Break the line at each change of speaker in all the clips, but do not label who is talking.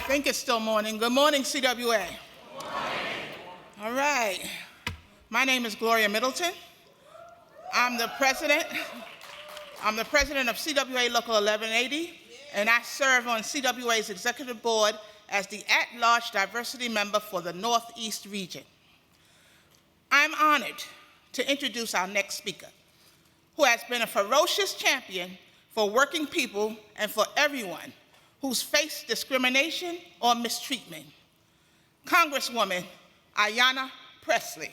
think it's still morning. Good morning, CWA. Good morning. All right. My name is Gloria Middleton. I'm the president of CWA Local 1180, and I serve on CWA's executive board as the at-large diversity member for the Northeast region. I'm honored to introduce our next speaker, who has been a ferocious champion for working people and for everyone who's faced discrimination or mistreatment. Congresswoman Ayanna Pressley.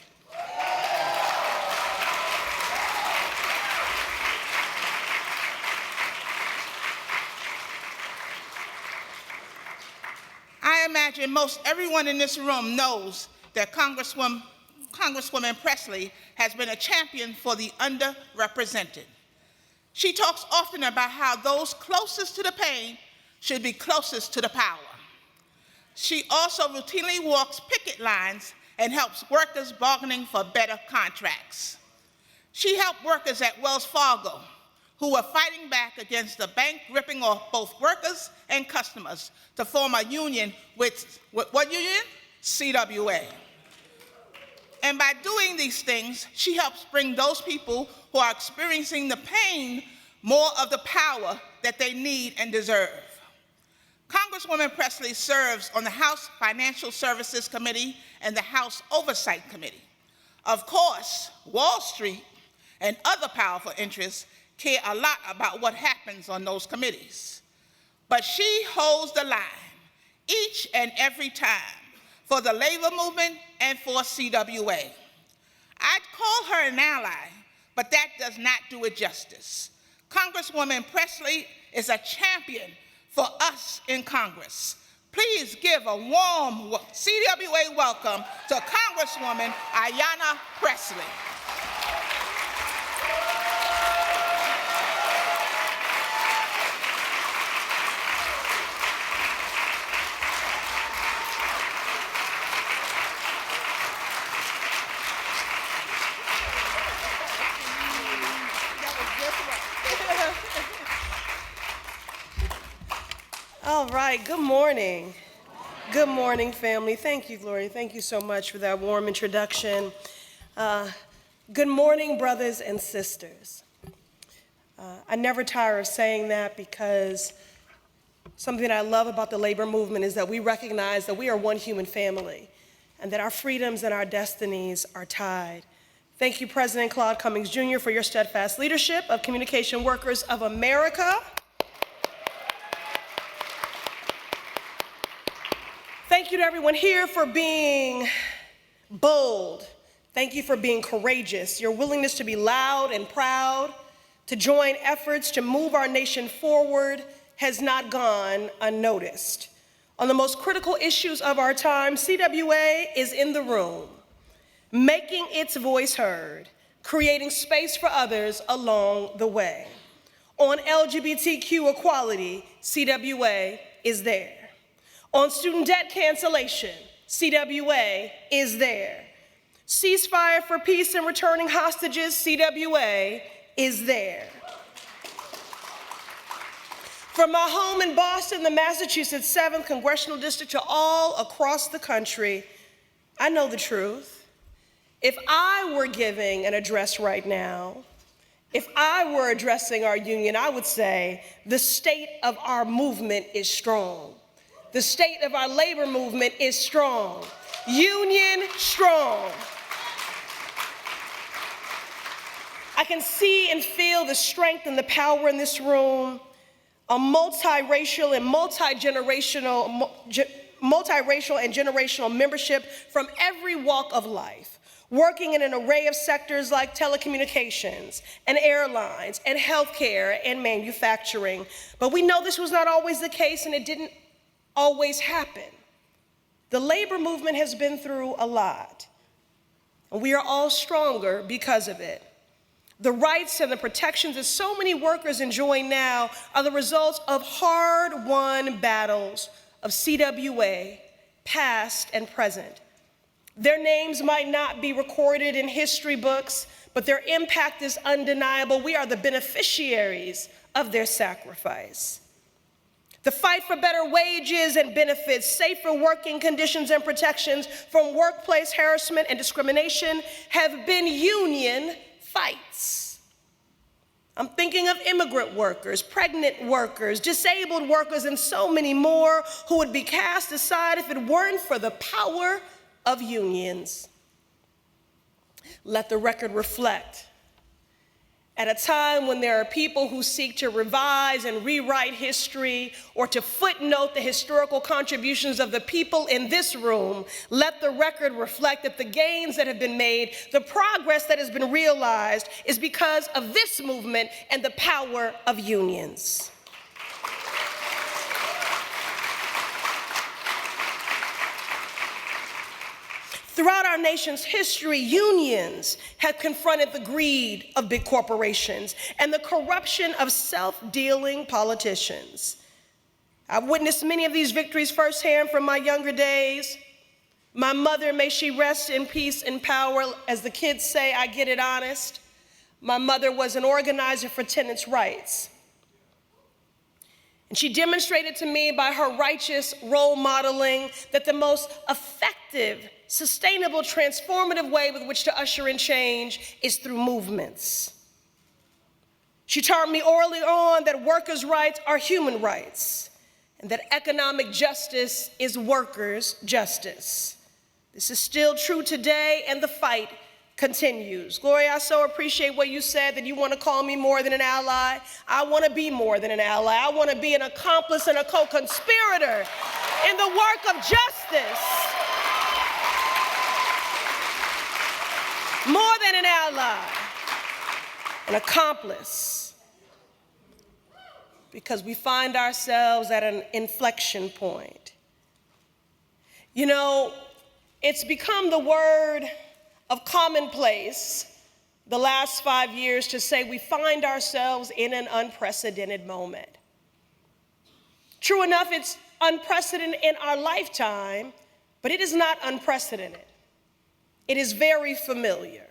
I imagine most everyone in this room knows that Congresswoman Pressley has been a champion for the underrepresented. She talks often about how those closest to the pain should be closest to the power. She also routinely walks picket lines and helps workers bargaining for better contracts. She helped workers at Wells Fargo who were fighting back against the bank ripping off both workers and customers to form a union with what union? CWA. And by doing these things, she helps bring those people who are experiencing the pain more of the power that they need and deserve. Congresswoman Pressley serves on the House Financial Services Committee and the House Oversight Committee. Of course, Wall Street and other powerful interests care a lot about what happens on those committees. But she holds the line each and every time for the labor movement and for CWA. I'd call her an ally, but that does not do it justice. Congresswoman Pressley is a champion for us in Congress. Please give a warm CWA welcome to Congresswoman Ayanna Pressley.
All right, good morning. Good morning, family. Thank you, Gloria. Thank you so much for that warm introduction. Good morning, brothers and sisters. I never tire of saying that because something that I love about the labor movement is that we recognize that we are one human family and that our freedoms and our destinies are tied. Thank you, President Claude Cummings Jr., for your steadfast leadership of Communication Workers of America. Thank you to everyone here for being bold. Thank you for being courageous. Your willingness to be loud and proud, to join efforts to move our nation forward has not gone unnoticed. On the most critical issues of our time, CWA is in the room, making its voice heard, creating space for others along the way. On LGBTQ equality, CWA is there. On student debt cancellation, CWA is there. Ceasefire for peace and returning hostages, CWA is there. From my home in Boston, the Massachusetts 7th Congressional District, to all across the country, I know the truth. If I were giving an address right now, if I were addressing our union, I would say the state of our movement is strong. The state of our labor movement is strong. Union strong. I can see and feel the strength and the power in this room, a multiracial and generational membership from every walk of life, working in an array of sectors like telecommunications and airlines and healthcare and manufacturing. But we know this was not always the case, and it didn't always happen. The labor movement has been through a lot, and we are all stronger because of it. The rights and the protections that so many workers enjoy now are the results of hard-won battles of CWA, past and present. Their names might not be recorded in history books, but their impact is undeniable. We are the beneficiaries of their sacrifice. The fight for better wages and benefits, safer working conditions and protections from workplace harassment and discrimination have been union fights. I'm thinking of immigrant workers, pregnant workers, disabled workers, and so many more who would be cast aside if it weren't for the power of unions. Let the record reflect. At a time when there are people who seek to revise and rewrite history or to footnote the historical contributions of the people in this room, let the record reflect that the gains that have been made, the progress that has been realized, is because of this movement and the power of unions. Throughout our nation's history, unions have confronted the greed of big corporations and the corruption of self-dealing politicians. I've witnessed many of these victories firsthand from my younger days. My mother, may she rest in peace and power, as the kids say, I get it honest. My mother was an organizer for tenants' rights. And she demonstrated to me by her righteous role modeling that the most effective, sustainable, transformative way with which to usher in change is through movements. She taught me early on that workers' rights are human rights and that economic justice is workers' justice. This is still true today, and the fight continues. Gloria, I so appreciate what you said, that you want to call me more than an ally. I want to be more than an ally. I want to be an accomplice and a co-conspirator in the work of justice. More than an ally, an accomplice. Because we find ourselves at an inflection point. You know, it's become the word of commonplace the last 5 years to say we find ourselves in an unprecedented moment. True enough, it's unprecedented in our lifetime, but it is not unprecedented. It is very familiar.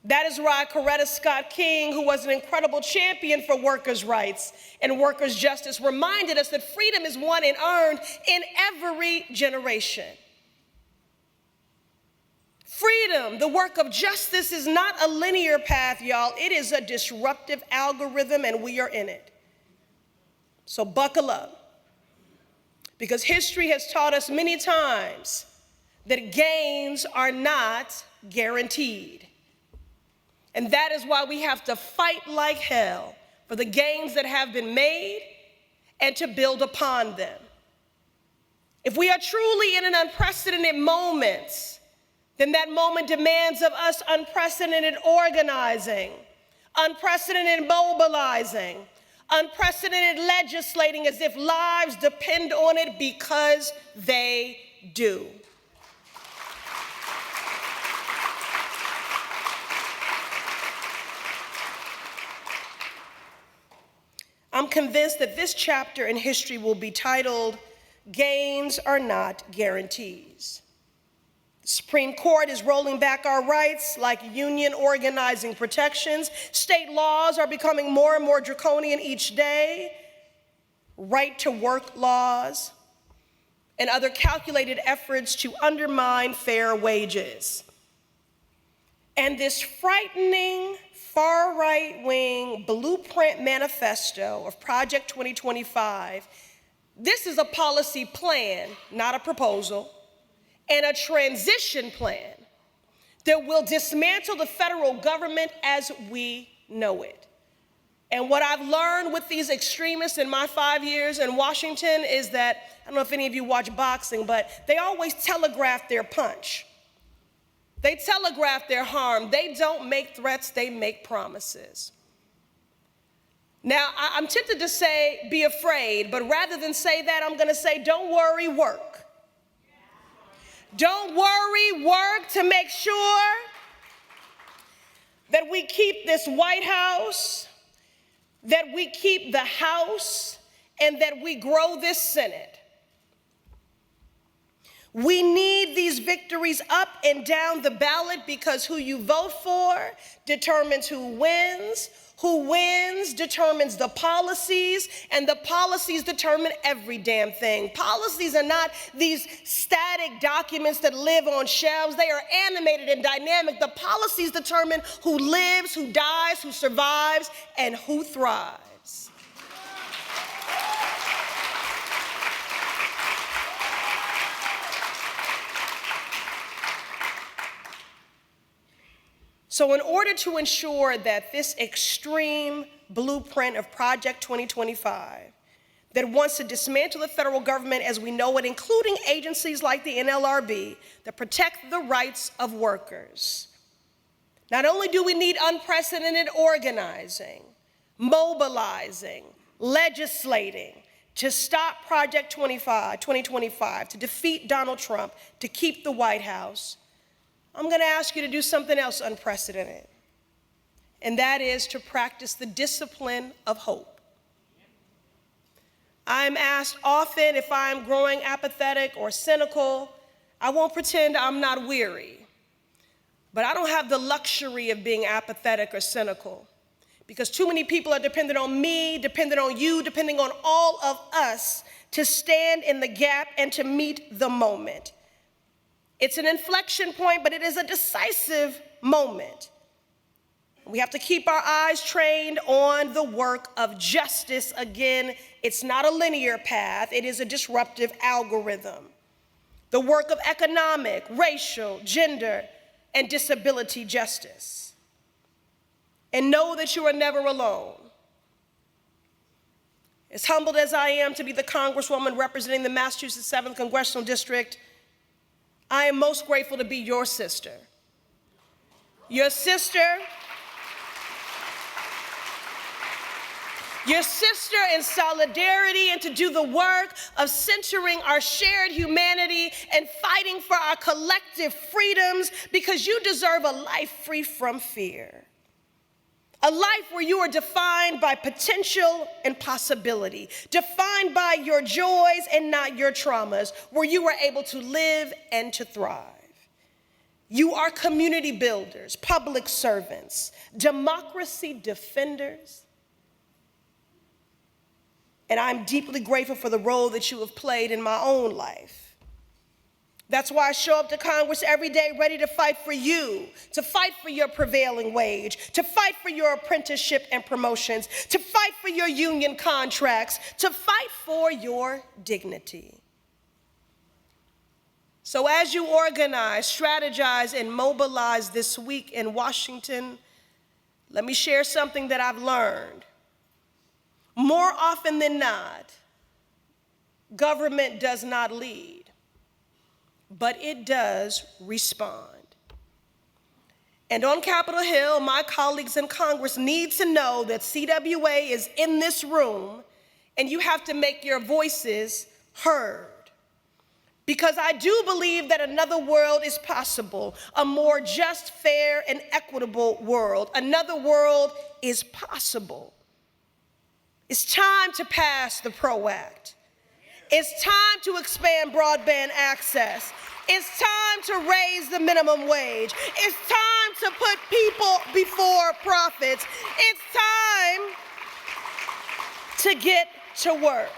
That is why Coretta Scott King, who was an incredible champion for workers' rights and workers' justice, reminded us that freedom is won and earned in every generation. Freedom, the work of justice, is not a linear path, y'all. It is a disruptive algorithm, and we are in it. So buckle up, because history has taught us many times that gains are not guaranteed. And that is why we have to fight like hell for the gains that have been made and to build upon them. If we are truly in an unprecedented moment, then that moment demands of us unprecedented organizing, unprecedented mobilizing, unprecedented legislating as if lives depend on it, because they do. I'm convinced that this chapter in history will be titled, "Gains Are Not Guarantees." The Supreme Court is rolling back our rights like union organizing protections. State laws are becoming more and more draconian each day. Right to work laws and other calculated efforts to undermine fair wages. And this frightening far right-wing blueprint manifesto of Project 2025, this is a policy plan, not a proposal, and a transition plan that will dismantle the federal government as we know it. And what I've learned with these extremists in my 5 years in Washington is that, I don't know if any of you watch boxing, but they always telegraph their punch. They telegraph their harm. They don't make threats, they make promises. Now, I'm tempted to say, be afraid, but rather than say that, I'm gonna say, don't worry, work. Don't worry, work to make sure that we keep this White House, that we keep the House, and that we grow this Senate. We need these victories up and down the ballot because who you vote for determines who wins. Who wins determines the policies, and the policies determine every damn thing. Policies are not these static documents that live on shelves. They are animated and dynamic. The policies determine who lives, who dies, who survives, and who thrives. So in order to ensure that this extreme blueprint of Project 2025 that wants to dismantle the federal government as we know it, including agencies like the NLRB that protect the rights of workers, not only do we need unprecedented organizing, mobilizing, legislating to stop Project 2025, to defeat Donald Trump, to keep the White House, I'm going to ask you to do something else unprecedented, and that is to practice the discipline of hope. I'm asked often if I'm growing apathetic or cynical. I won't pretend I'm not weary, but I don't have the luxury of being apathetic or cynical because too many people are dependent on me, dependent on you, depending on all of us to stand in the gap and to meet the moment. It's an inflection point, but it is a decisive moment. We have to keep our eyes trained on the work of justice. Again, it's not a linear path. It is a disruptive algorithm. The work of economic, racial, gender, and disability justice. And know that you are never alone. As humbled as I am to be the Congresswoman representing the Massachusetts 7th Congressional District, I am most grateful to be your sister. Your sister in solidarity and to do the work of centering our shared humanity and fighting for our collective freedoms because you deserve a life free from fear. A life where you are defined by potential and possibility, defined by your joys and not your traumas, where you are able to live and to thrive. You are community builders, public servants, democracy defenders. And I'm deeply grateful for the role that you have played in my own life. That's why I show up to Congress every day ready to fight for you, to fight for your prevailing wage, to fight for your apprenticeship and promotions, to fight for your union contracts, to fight for your dignity. So as you organize, strategize, and mobilize this week in Washington, let me share something that I've learned. More often than not, government does not lead, but it does respond. And on Capitol Hill, my colleagues in Congress need to know that CWA is in this room, and you have to make your voices heard. Because I do believe that another world is possible, a more just, fair, and equitable world. Another world is possible. It's time to pass the PRO Act. It's time to expand broadband access. It's time to raise the minimum wage. It's time to put people before profits. It's time to get to work.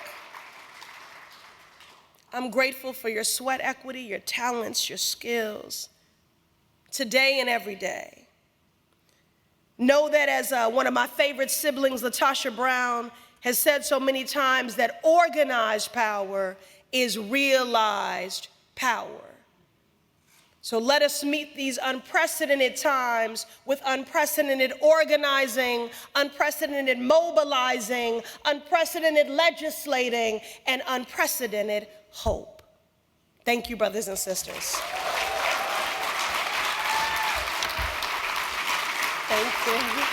I'm grateful for your sweat equity, your talents, your skills, today and every day. Know that as one of my favorite siblings, Latasha Brown, has said so many times, that organized power is realized power. So let us meet these unprecedented times with unprecedented organizing, unprecedented mobilizing, unprecedented legislating, and unprecedented hope. Thank you, brothers and sisters. Thank you.